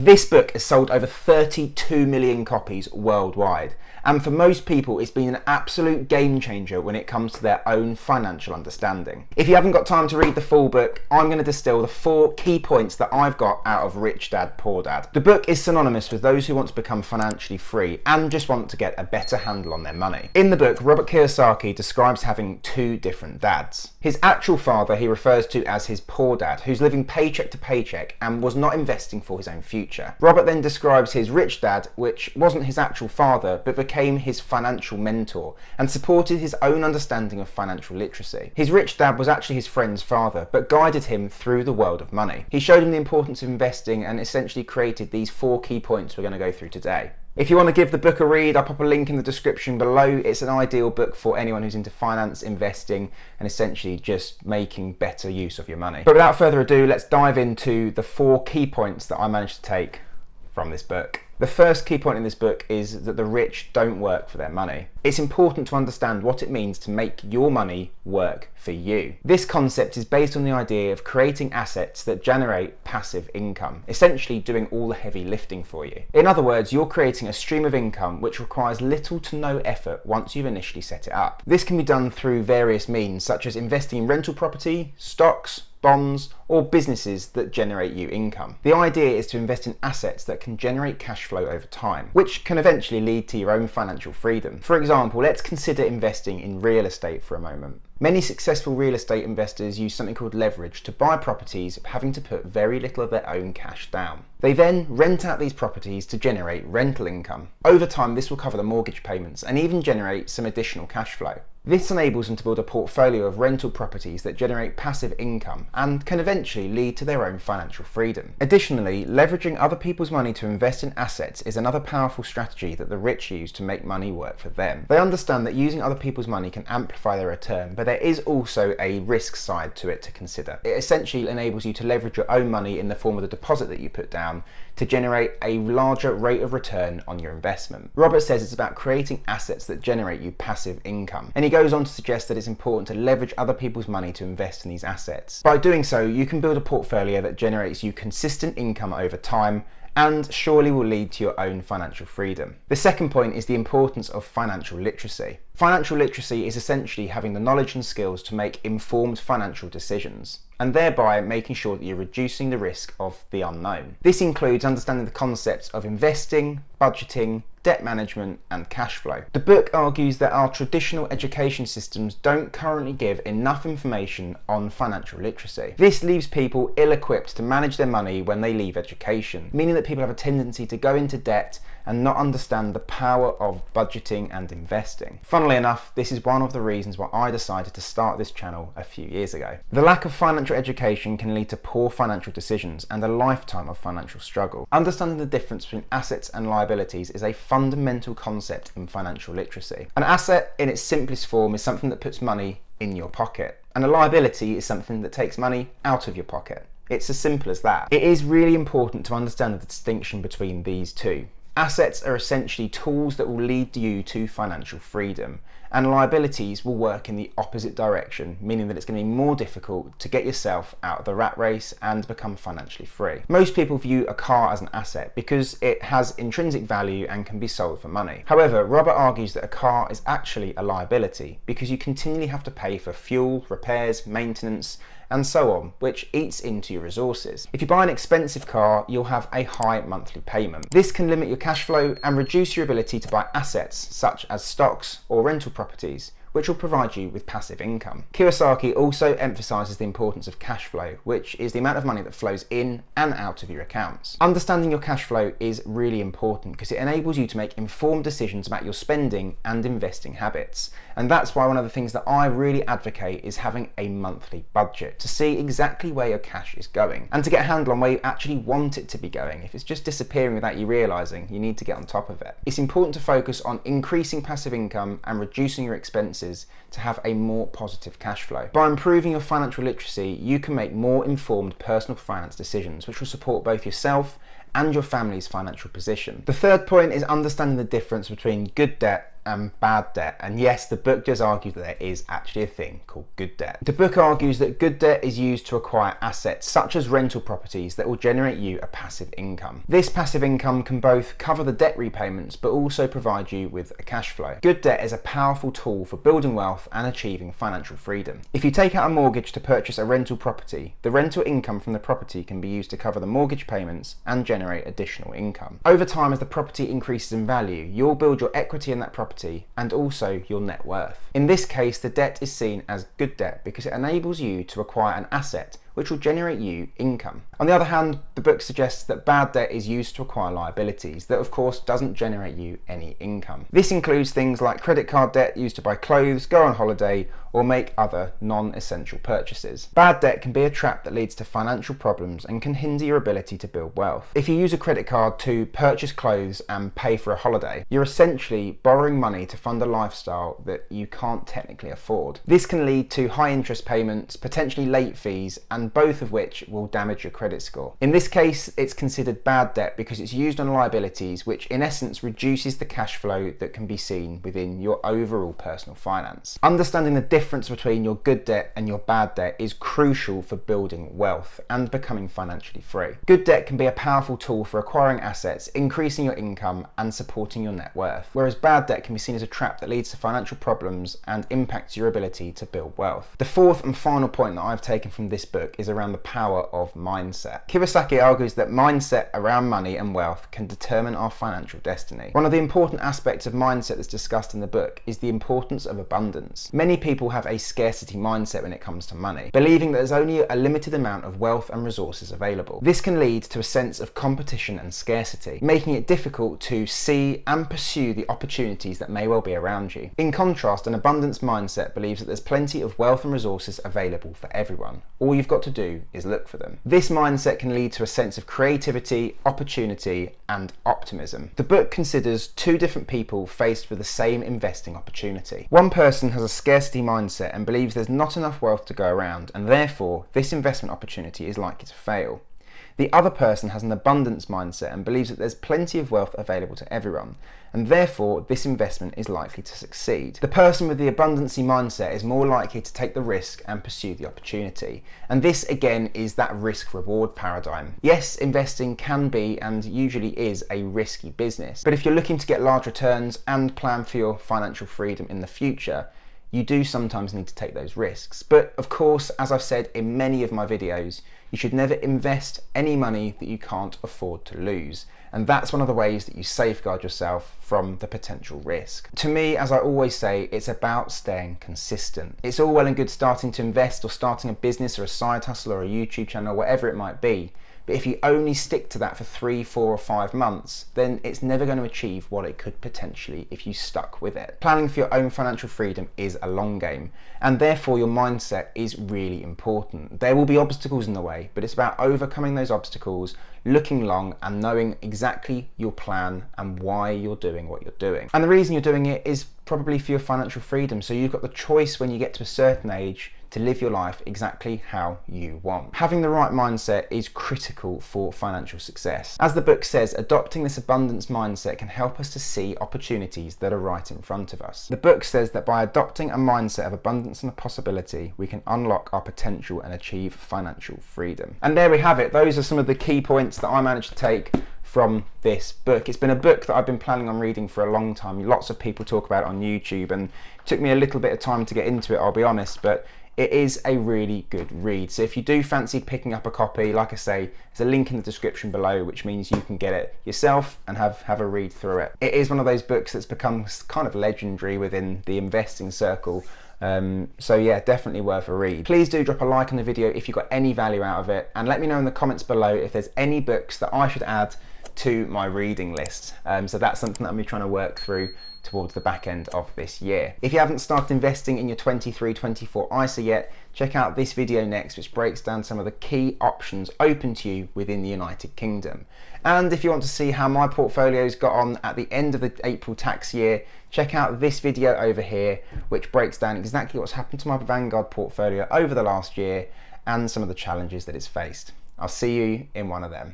This book has sold over 32 million copies worldwide, and for most people it's been an absolute game changer when it comes to their own financial understanding. If you haven't got time to read the full book, I'm going to distill the 4 key points that I've got out of Rich Dad, Poor Dad. The book is synonymous with those who want to become financially free and just want to get a better handle on their money. In the book, Robert Kiyosaki describes having 2 different dads. His actual father he refers to as his poor dad, who's living paycheck to paycheck and was not investing for his own future. Robert then describes his rich dad, which wasn't his actual father but became his financial mentor and supported his own understanding of financial literacy. His rich dad was actually his friend's father but guided him through the world of money. He showed him the importance of investing and essentially created these 4 key points we're going to go through today. If you want to give the book a read, I'll pop a link in the description below. It's an ideal book for anyone who's into finance, investing, and essentially just making better use of your money. But without further ado, let's dive into the 4 key points that I managed to take from this book. The first key point in this book is that the rich don't work for their money. It's important to understand what it means to make your money work for you. This concept is based on the idea of creating assets that generate passive income, essentially doing all the heavy lifting for you. In other words, you're creating a stream of income which requires little to no effort once you've initially set it up. This can be done through various means, such as investing in rental property, stocks, bonds, or businesses that generate you income. The idea is to invest in assets that can generate cash flow over time, which can eventually lead to your own financial freedom. For example, let's consider investing in real estate for a moment. Many successful real estate investors use something called leverage to buy properties, having to put very little of their own cash down. They then rent out these properties to generate rental income. Over time, this will cover the mortgage payments and even generate some additional cash flow. This enables them to build a portfolio of rental properties that generate passive income and can eventually lead to their own financial freedom. Additionally, leveraging other people's money to invest in assets is another powerful strategy that the rich use to make money work for them. They understand that using other people's money can amplify their return, but there is also a risk side to it to consider. It essentially enables you to leverage your own money in the form of the deposit that you put down to generate a larger rate of return on your investment. Robert says it's about creating assets that generate you passive income, and he goes on to suggest that it's important to leverage other people's money to invest in these assets. By doing so, you can build a portfolio that generates you consistent income over time and surely will lead to your own financial freedom. The second point is the importance of financial literacy. Financial literacy is essentially having the knowledge and skills to make informed financial decisions, and thereby making sure that you're reducing the risk of the unknown. This includes understanding the concepts of investing, budgeting, debt management, and cash flow. The book argues that our traditional education systems don't currently give enough information on financial literacy. This leaves people ill-equipped to manage their money when they leave education, meaning that people have a tendency to go into debt and not understand the power of budgeting and investing. Funnily enough, this is one of the reasons why I decided to start this channel a few years ago. The lack of financial education can lead to poor financial decisions and a lifetime of financial struggle. Understanding the difference between assets and liabilities is a fundamental concept in financial literacy. An asset in its simplest form is something that puts money in your pocket, and a liability is something that takes money out of your pocket. It's as simple as that. It is really important to understand the distinction between these two. Assets are essentially tools that will lead you to financial freedom, and liabilities will work in the opposite direction, meaning that it's going to be more difficult to get yourself out of the rat race and become financially free. Most people view a car as an asset because it has intrinsic value and can be sold for money. However, Robert argues that a car is actually a liability because you continually have to pay for fuel, repairs, maintenance, and so on, which eats into your resources. If you buy an expensive car, you'll have a high monthly payment. This can limit your cash flow and reduce your ability to buy assets such as stocks or rental properties, which will provide you with passive income. Kiyosaki also emphasises the importance of cash flow, which is the amount of money that flows in and out of your accounts. Understanding your cash flow is really important because it enables you to make informed decisions about your spending and investing habits. And that's why one of the things that I really advocate is having a monthly budget to see exactly where your cash is going and to get a handle on where you actually want it to be going. If it's just disappearing without you realising, you need to get on top of it. It's important to focus on increasing passive income and reducing your expenses to have a more positive cash flow. By improving your financial literacy, you can make more informed personal finance decisions, which will support both yourself and your family's financial position. The third point is understanding the difference between good debt and bad debt. And yes, the book does argue that there is actually a thing called good debt. The book argues that good debt is used to acquire assets such as rental properties that will generate you a passive income. This passive income can both cover the debt repayments but also provide you with a cash flow. Good debt is a powerful tool for building wealth and achieving financial freedom. If you take out a mortgage to purchase a rental property, the rental income from the property can be used to cover the mortgage payments and generate additional income. Over time, as the property increases in value, you'll build your equity in that property and also your net worth. In this case, the debt is seen as good debt because it enables you to acquire an asset which will generate you income. On the other hand, the book suggests that bad debt is used to acquire liabilities that of course doesn't generate you any income. This includes things like credit card debt used to buy clothes, go on holiday, or make other non-essential purchases. Bad debt can be a trap that leads to financial problems and can hinder your ability to build wealth. If you use a credit card to purchase clothes and pay for a holiday, you're essentially borrowing money to fund a lifestyle that you can't technically afford. This can lead to high interest payments, potentially late fees, and both of which will damage your credit score. In this case, it's considered bad debt because it's used on liabilities, which in essence reduces the cash flow that can be seen within your overall personal finance. Understanding the difference between your good debt and your bad debt is crucial for building wealth and becoming financially free. Good debt can be a powerful tool for acquiring assets, increasing your income, and supporting your net worth, whereas bad debt can be seen as a trap that leads to financial problems and impacts your ability to build wealth. The fourth and final point that I've taken from this book is around the power of mindset. Kiyosaki argues that mindset around money and wealth can determine our financial destiny. One of the important aspects of mindset that's discussed in the book is the importance of abundance. Many people have a scarcity mindset when it comes to money, believing that there's only a limited amount of wealth and resources available. This can lead to a sense of competition and scarcity, making it difficult to see and pursue the opportunities that may well be around you. In contrast, an abundance mindset believes that there's plenty of wealth and resources available for everyone. All you've got to do is look for them. This mindset can lead to a sense of creativity, opportunity, and optimism. The book considers two different people faced with the same investing opportunity. One person has a scarcity mindset and believes there's not enough wealth to go around, and therefore this investment opportunity is likely to fail. The other person has an abundance mindset and believes that there's plenty of wealth available to everyone, and therefore this investment is likely to succeed. The person with the abundancy mindset is more likely to take the risk and pursue the opportunity. And this again is that risk-reward paradigm. Yes, investing can be and usually is a risky business, but if you're looking to get large returns and plan for your financial freedom in the future, you do sometimes need to take those risks. But of course, as I've said in many of my videos, you should never invest any money that you can't afford to lose. And that's one of the ways that you safeguard yourself from the potential risk. To me, as I always say, it's about staying consistent. It's all well and good starting to invest or starting a business or a side hustle or a YouTube channel, whatever it might be. But if you only stick to that for 3, 4 or 5 months, then it's never going to achieve what it could potentially if you stuck with it. Planning for your own financial freedom is a long game, and therefore your mindset is really important. There will be obstacles in the way, but it's about overcoming those obstacles, looking long and knowing exactly your plan and why you're doing what you're doing. And the reason you're doing it is probably for your financial freedom, so you've got the choice when you get to a certain age to live your life exactly how you want. Having the right mindset is critical for financial success. As the book says, adopting this abundance mindset can help us to see opportunities that are right in front of us. The book says that by adopting a mindset of abundance and a possibility, we can unlock our potential and achieve financial freedom. And there we have it. Those are some of the key points that I managed to take from this book. It's been a book that I've been planning on reading for a long time. Lots of people talk about it on YouTube, and it took me a little bit of time to get into it, I'll be honest, but it is a really good read. So if you do fancy picking up a copy, like I say, there's a link in the description below, which means you can get it yourself and have a read through it. It is one of those books that's become kind of legendary within the investing circle. So yeah, definitely worth a read. Please do drop a like on the video if you got any value out of it, and let me know in the comments below if there's any books that I should add to my reading list. So that's something that I'm trying to work through towards the back end of this year. If you haven't started investing in your 23-24 ISA yet, check out this video next, which breaks down some of the key options open to you within the United Kingdom. And if you want to see how my portfolios got on at the end of the April tax year, check out this video over here, which breaks down exactly what's happened to my Vanguard portfolio over the last year and some of the challenges that it's faced. I'll see you in one of them.